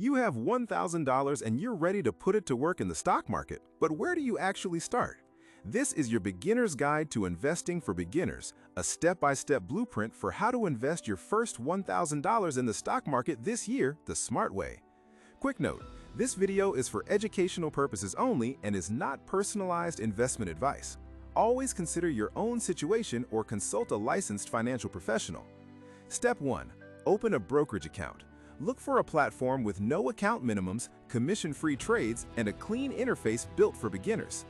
You have $1,000 and you're ready to put it to work in the stock market, but where do you actually start? This is your beginner's guide to investing for beginners, a step-by-step blueprint for how to invest your first $1,000 in the stock market this year the smart way. Quick note, this video is for educational purposes only and is not personalized investment advice. Always consider your own situation or consult a licensed financial professional. Step 1. Open a brokerage account. Look for a platform with no account minimums, commission-free trades, and a clean interface built for beginners.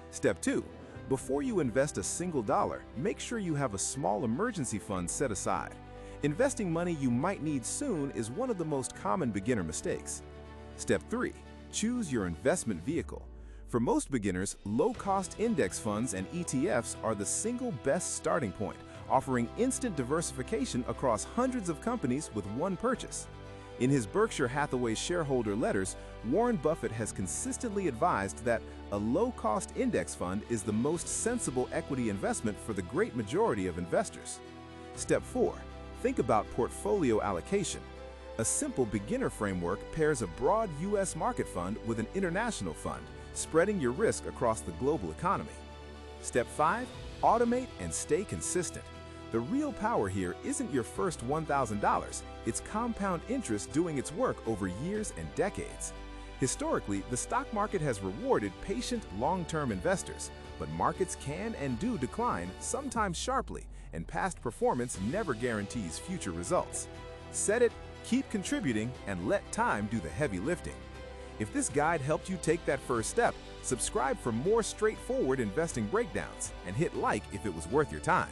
Step 2. Before you invest a single dollar, make sure you have a small emergency fund set aside. Investing money you might need soon is one of the most common beginner mistakes. Step 3. Choose your investment vehicle. For most beginners, low-cost index funds and ETFs are the single best starting point, offering instant diversification across hundreds of companies with one purchase. In his Berkshire Hathaway shareholder letters, Warren Buffett has consistently advised that a low-cost index fund is the most sensible equity investment for the great majority of investors. Step 4. Think about portfolio allocation. A simple beginner framework pairs a broad U.S. market fund with an international fund, spreading your risk across the global economy. Step 5. Automate and stay consistent. The real power here isn't your first $1,000, it's compound interest doing its work over years and decades. Historically, the stock market has rewarded patient, long-term investors, but markets can and do decline, sometimes sharply, and past performance never guarantees future results. Set it, keep contributing, and let time do the heavy lifting. If this guide helped you take that first step, subscribe for more straightforward investing breakdowns and hit like if it was worth your time.